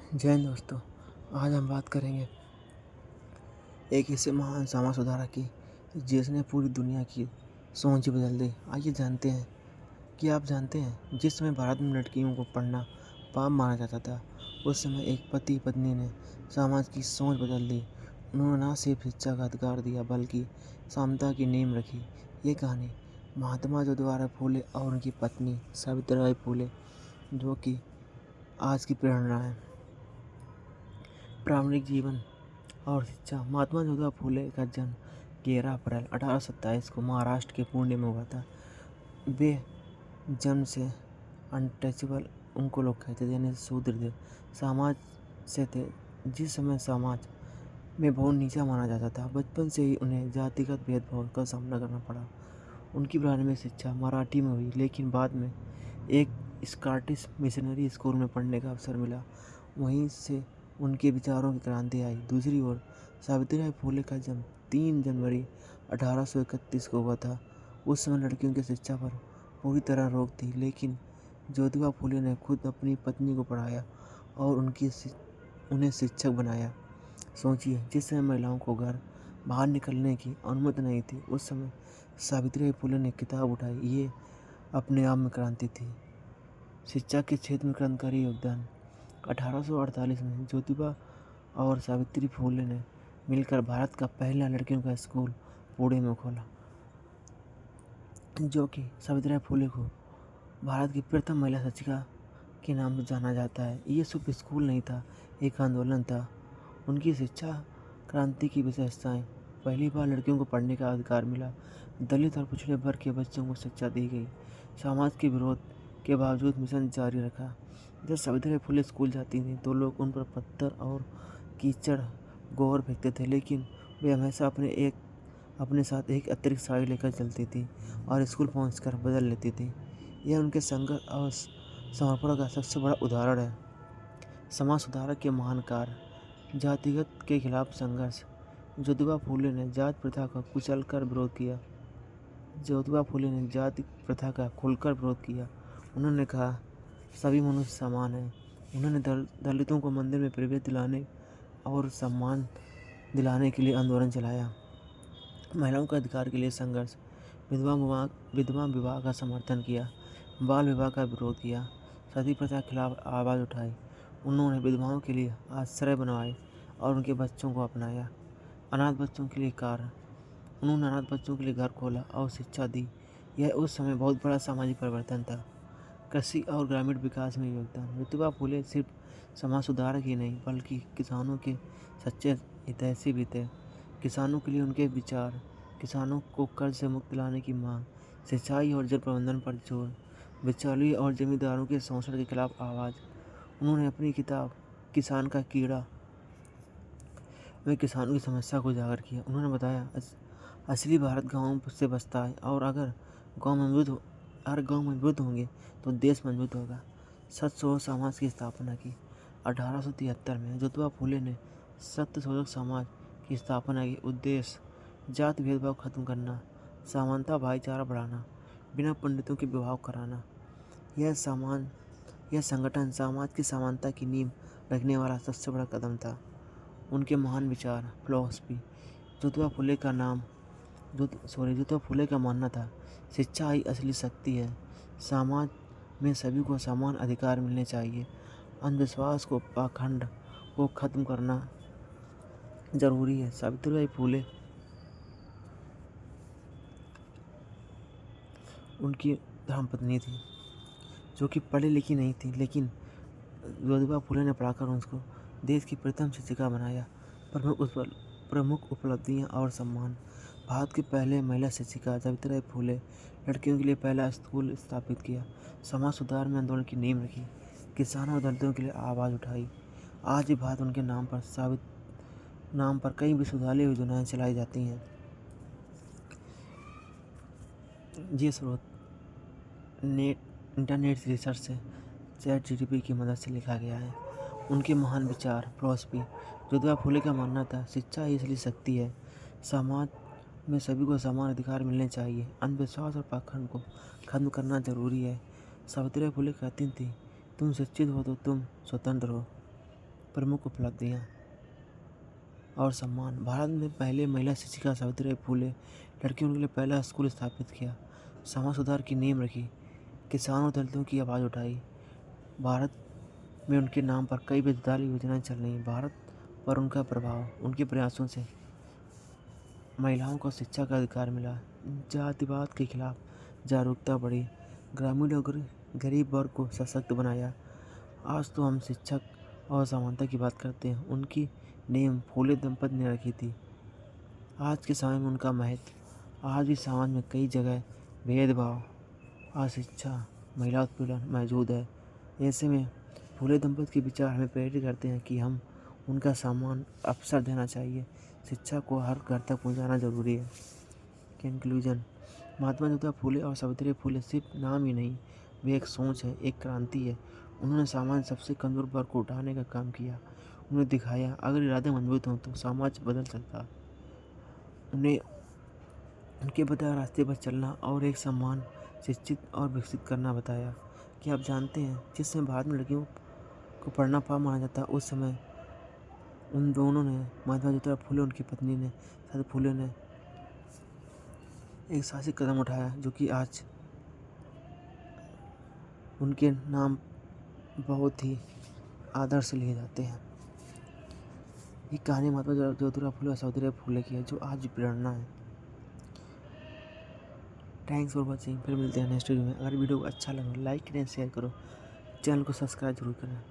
जय हिंद दोस्तों। आज हम बात करेंगे एक ऐसे महान समाज सुधारक की जिसने पूरी दुनिया की सोच ही बदल दी। आइए जानते हैं कि आप जानते हैं जिस समय भारत में लड़कियों को पढ़ना पाप माना जाता था, उस समय एक पति पत्नी ने समाज की सोच बदल दी। उन्होंने न सिर्फ शिक्षा का अधिकार दिया बल्कि समता की नींव रखी। ये कहानी महात्मा ज्योतिबा फूले और उनकी पत्नी सावित्रीबाई फूले जो कि आज की प्रेरणा है। प्रारंभिक जीवन और शिक्षा। महात्मा ज्योतिबा फूले का जन्म 11 अप्रैल 1827 को महाराष्ट्र के पुणे में हुआ था। वे जन्म से अनटचेबल, उनको लोग कहते थे, यानी शूद्र थे, समाज से थे, जिस समय समाज में बहुत नीचा माना जाता था। बचपन से ही उन्हें जातिगत भेदभाव का सामना करना पड़ा। उनकी प्रारंभिक शिक्षा मराठी में हुई, लेकिन बाद में एक स्कॉटिश मिशनरी स्कूल में पढ़ने का अवसर मिला। वहीं से उनके विचारों की क्रांति आई। दूसरी ओर सावित्रीबाई फूले का जन्म 3 जनवरी 1831 को हुआ था। उस समय लड़कियों की शिक्षा पर पूरी तरह रोक थी, लेकिन ज्योतिबा फूले ने खुद अपनी पत्नी को पढ़ाया और उन्हें शिक्षक बनाया। सोचिए, जिस समय महिलाओं को घर बाहर निकलने की अनुमति नहीं थी, उस समय सावित्रीबाई फूले ने किताब उठाई। ये अपने आप में क्रांति थी। शिक्षा के क्षेत्र में क्रांतिकारी योगदान। 1848 में ज्योतिबा और सावित्री फूले ने मिलकर भारत का पहला लड़कियों का स्कूल पुणे में खोला, जो कि सावित्रीबाई फूले को भारत की प्रथम महिला शिक्षिका के नाम से जाना जाता है। ये सिर्फ स्कूल नहीं था, एक आंदोलन था। उनकी शिक्षा क्रांति की विशेषताएं। पहली बार लड़कियों को पढ़ने का अधिकार मिला। दलित और पिछड़े वर्ग के बच्चों को शिक्षा दी गई। समाज के विरोध के बावजूद मिशन जारी रखा। जब सावित्रीबाई फूले स्कूल जाती थीं तो लोग उन पर पत्थर और कीचड़ गोबर फेंकते थे, लेकिन वे हमेशा अपने साथ एक अतिरिक्त साड़ी लेकर चलती थी और स्कूल पहुंचकर बदल लेती थी। यह उनके संघर्ष और समर्पण का सबसे बड़ा उदाहरण है। समाज सुधारक के महान कार्य। जातिगत के खिलाफ संघर्ष। ज्योतिबा फूले ने जाति प्रथा का कुचलकर विरोध किया। ज्योतिबा फूले ने जाति प्रथा का खुलकर विरोध किया। उन्होंने कहा, सभी मनुष्य समान हैं। उन्होंने दलितों को मंदिर में प्रवेश दिलाने और सम्मान दिलाने के लिए आंदोलन चलाया। महिलाओं के अधिकार के लिए संघर्ष। विधवा विवाह का समर्थन किया, बाल विवाह का विरोध किया, सती प्रथा के खिलाफ आवाज़ उठाई। उन्होंने विधवाओं के लिए आश्रय बनवाए और उनके बच्चों को अपनाया। अनाथ बच्चों के लिए कार्य। उन्होंने अनाथ बच्चों के लिए घर खोला और शिक्षा दी। यह उस समय बहुत बड़ा सामाजिक परिवर्तन था। कृषि और ग्रामीण विकास में योगदान। ज्योतिबा फूले सिर्फ समाज सुधारक ही नहीं बल्कि किसानों के सच्चे हितैषी भी थे। किसानों के लिए उनके विचार, किसानों को कर्ज से मुक्त दिलाने की मांग, सिंचाई और जल प्रबंधन पर जोर, बिचौलिए और जमींदारों के शोषण के खिलाफ आवाज़। उन्होंने अपनी किताब किसान का कीड़ा में किसानों की समस्या को उजागर किया। उन्होंने बताया, असली भारत गाँव से बसता है और अगर गाँव मजबूत होंगे तो देश मजबूत होगा। सत्यशोधक समाज की स्थापना की। 1873 में ज्योतिबा फूले ने सत्यशोधक समाज की स्थापना की। उद्देश्य जाति भेदभाव खत्म करना, समानता भाईचारा बढ़ाना, बिना पंडितों के विवाह कराना। यह संगठन समाज की समानता की नींव रखने वाला सबसे बड़ा कदम था। उनके महान विचार। फिलॉसफी। ज्योतिबा फूले का मानना था, शिक्षा ही असली शक्ति है। समाज में सभी को समान अधिकार मिलने चाहिए। अंधविश्वास को, पाखंड को खत्म करना जरूरी है। सावित्रीबाई फूले उनकी धर्मपत्नी थी, जो कि पढ़ी लिखी नहीं थी, लेकिन ज्योतिबा फूले ने पढ़ाकर उसको देश की प्रथम शिक्षिका बनाया। प्रमुख उपलब्धियां और सम्मान। भारत की पहले महिला शिक्षिका सावित्रीबाई फूले लड़कियों के लिए पहला स्कूल स्थापित किया। समाज सुधार में आंदोलन की नींव रखी। किसानों और दलितों के लिए आवाज़ उठाई। आज भी भारत उनके नाम पर कई विश्वविद्यालय योजनाएं चलाई जाती हैं। ये स्रोत इंटरनेट रिसर्च से ChatGPT की मदद से लिखा गया है। उनके महान विचार। फिलॉसफी। ज्योतिबा फूले का मानना था, शिक्षा ही असली शक्ति है। समाज में सभी को समान अधिकार मिलने चाहिए। अंधविश्वास और पाखंड को खत्म करना जरूरी है। सावित्रीबाई फूले कहती थी, तुम शिक्षित हो तो तुम स्वतंत्र हो। प्रमुख उपलब्धियाँ और सम्मान। भारत में पहले महिला शिक्षिका सावित्रीबाई फुले लड़कियों के लिए पहला स्कूल स्थापित किया, समाज सुधार की नींव रखी, किसानों और दलितों की आवाज़ उठाई। भारत में उनके नाम पर कई बेदारी योजनाएं चल रही हैं। भारत पर उनका प्रभाव, उनके प्रयासों से महिलाओं को शिक्षा का अधिकार मिला, जातिवाद के खिलाफ जागरूकता बढ़ी, ग्रामीण और गरीब वर्ग को सशक्त बनाया। आज तो हम शिक्षक और समानता की बात करते हैं, उनकी नींव फूले दंपति ने रखी थी। आज के समय में उनका महत्व, आज भी समाज में कई जगह भेदभाव, अशिक्षा, महिला उत्पीड़न मौजूद है। ऐसे में फूले दंपति के विचार हमें प्रेरित करते हैं कि हम उनका सम्मान अवसर देना चाहिए। शिक्षा को हर घर तक पहुंचाना जरूरी है। कंक्लूजन, महात्मा ज्योतिबा फूले और सावित्रीबाई फुले सिर्फ नाम ही नहीं, वे एक सोच है, एक क्रांति है। उन्होंने समाज सबसे कमजोर वर्ग को उठाने का काम किया। उन्हें दिखाया अगर इरादे मजबूत हों तो समाज बदल सकता। उन्हें उनके बताए रास्ते पर चलना और एक सम्मान शिक्षित और विकसित करना बताया। कि आप जानते हैं जिस समय भारत में लड़कियों को पढ़ना पाप माना जाता, उस समय उन दोनों ने, महात्मा ज्योतिबा फुले उनकी पत्नी ने, सावित्री फुले ने एक साहसिक कदम उठाया जो कि आज उनके नाम बहुत ही आदर से लिए जाते हैं। ये कहानी महात्मा ज्योतिबा फुले और सावित्रीबाई फुले की है जो आज भी प्रेरणा है। Thanks for watching. फिर मिलते हैं नेक्स्ट वीडियो में। अगर वीडियो को अच्छा लगा लाइक करें, शेयर करो, चैनल को सब्सक्राइब जरूर करें।